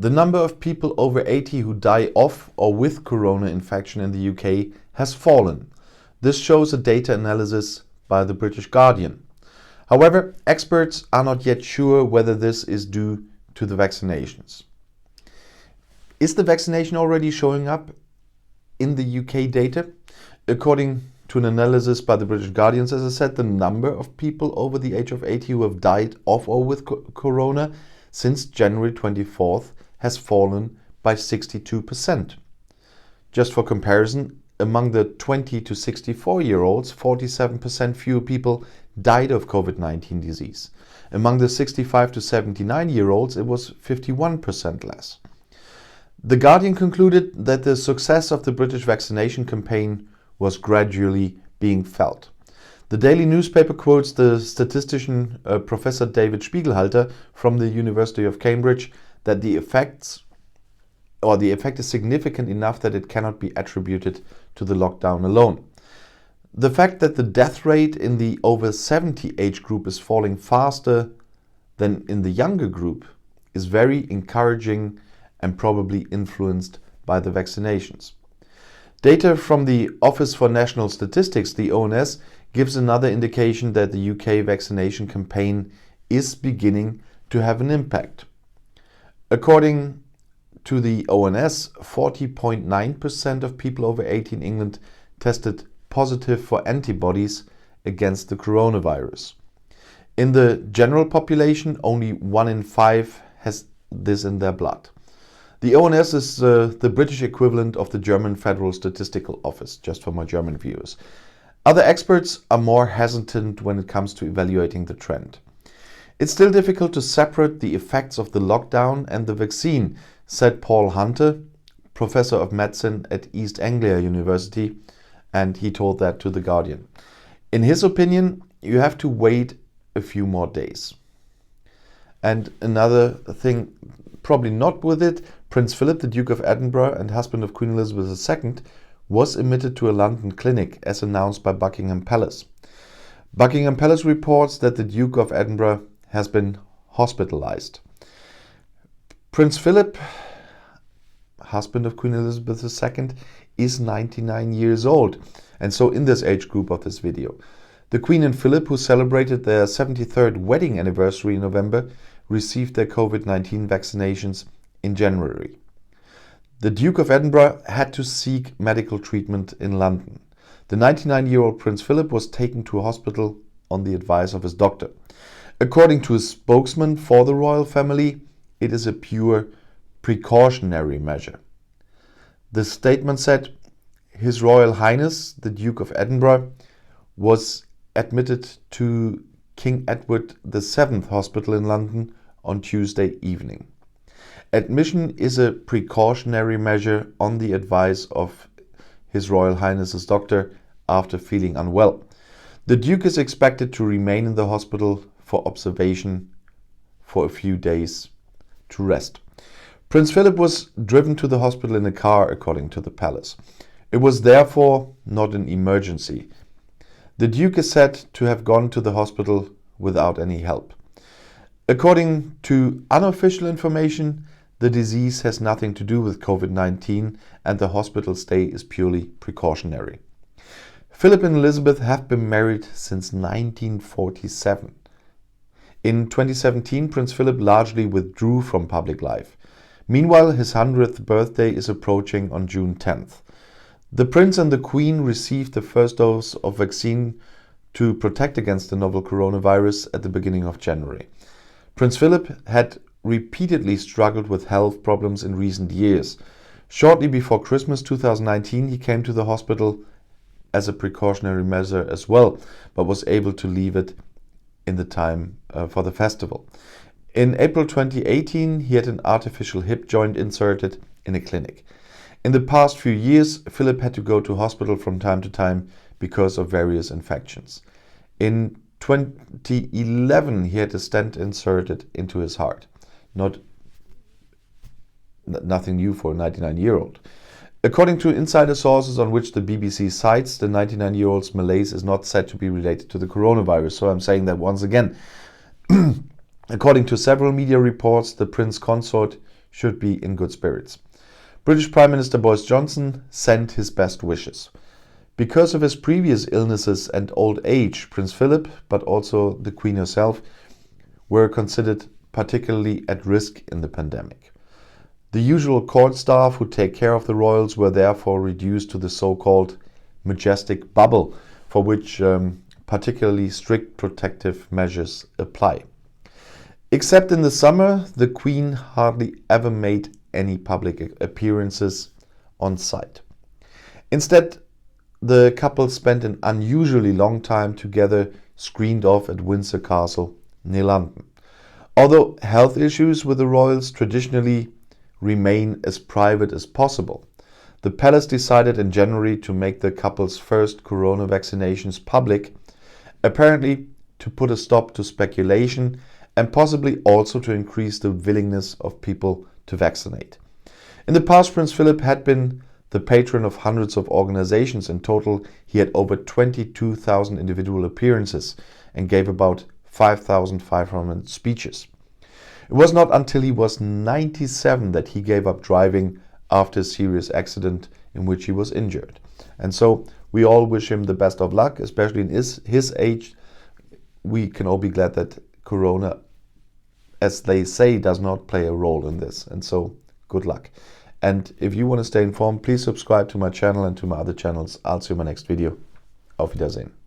The number of people over 80 who die of or with corona infection in the UK has fallen. This shows a data analysis by the British Guardian. However, experts are not yet sure whether this is due to the vaccinations. Is the vaccination already showing up in the UK data? According to an analysis by the British Guardian, as I said, the number of people over the age of 80 who have died of or with corona since January 24th has fallen by 62%. Just for comparison, among the 20 to 64-year-olds, 47% fewer people died of COVID-19 disease. Among the 65 to 79-year-olds, it was 51% less. The Guardian concluded that the success of the British vaccination campaign was gradually being felt. The daily newspaper quotes the statistician Professor David Spiegelhalter from the University of Cambridge that the effect is significant enough that it cannot be attributed to the lockdown alone. The fact that the death rate in the over 70 age group is falling faster than in the younger group is very encouraging and probably influenced by the vaccinations. Data from the Office for National Statistics, the ONS, gives another indication that the UK vaccination campaign is beginning to have an impact. According to the ONS, 40.9% of people over 80 in England tested positive for antibodies against the coronavirus. In the general population, only 1 in 5 has this in their blood. The ONS is the British equivalent of the German Federal Statistical Office, just for my German viewers. Other experts are more hesitant when it comes to evaluating the trend. It's still difficult to separate the effects of the lockdown and the vaccine, said Paul Hunter, professor of medicine at East Anglia University, and he told that to The Guardian. In his opinion, you have to wait a few more days. And another thing, probably not with it, Prince Philip, the Duke of Edinburgh and husband of Queen Elizabeth II, was admitted to a London clinic as announced by Buckingham Palace. Buckingham Palace reports that the Duke of Edinburgh has been hospitalized. Prince Philip, husband of Queen Elizabeth II, is 99 years old, and so in this age group of this video. The Queen and Philip, who celebrated their 73rd wedding anniversary in November, received their COVID-19 vaccinations in January. The Duke of Edinburgh had to seek medical treatment in London. The 99-year-old Prince Philip was taken to a hospital on the advice of his doctor. According to a spokesman for the royal family, it is a pure precautionary measure. The statement said, His Royal Highness, the Duke of Edinburgh, was admitted to King Edward VII Hospital in London on Tuesday evening. Admission is a precautionary measure on the advice of His Royal Highness's doctor after feeling unwell. The Duke is expected to remain in the hospital for observation for a few days to rest. Prince Philip was driven to the hospital in a car, according to the palace. It was therefore not an emergency. The Duke is said to have gone to the hospital without any help. According to unofficial information, the disease has nothing to do with COVID-19 and the hospital stay is purely precautionary. Philip and Elizabeth have been married since 1947. In 2017, Prince Philip largely withdrew from public life. Meanwhile, his 100th birthday is approaching on June 10th. The Prince and the Queen received the first dose of vaccine to protect against the novel coronavirus at the beginning of January. Prince Philip had repeatedly struggled with health problems in recent years. Shortly before Christmas 2019, he came to the hospital as a precautionary measure as well, but was able to leave it in the time for the festival. In April 2018, he had an artificial hip joint inserted in a clinic. In the past few years, Philip had to go to hospital from time to time because of various infections. In 2011, he had a stent inserted into his heart. Nothing new for a 99-year-old. According to insider sources on which the BBC cites, the 99-year-old's malaise is not said to be related to the coronavirus. So I'm saying that once again. According to several media reports, the Prince Consort should be in good spirits. British Prime Minister Boris Johnson sent his best wishes. Because of his previous illnesses and old age, Prince Philip, but also the Queen herself, were considered particularly at risk in the pandemic. The usual court staff who take care of the royals were therefore reduced to the so-called majestic bubble, for which particularly strict protective measures apply. Except in the summer, the Queen hardly ever made any public appearances on site. Instead, the couple spent an unusually long time together, screened off at Windsor Castle near London. Although health issues with the royals traditionally remain as private as possible, the palace decided in January to make the couple's first corona vaccinations public, apparently to put a stop to speculation and possibly also to increase the willingness of people to vaccinate. In the past, Prince Philip had been the patron of hundreds of organizations. In total, he had over 22,000 individual appearances and gave about 5,500 speeches. It was not until he was 97 that he gave up driving after a serious accident in which he was injured. And so we all wish him the best of luck, especially in his age. We can all be glad that Corona, as they say, does not play a role in this. And so good luck. And if you want to stay informed, please subscribe to my channel and to my other channels. I'll see you in my next video. Auf Wiedersehen.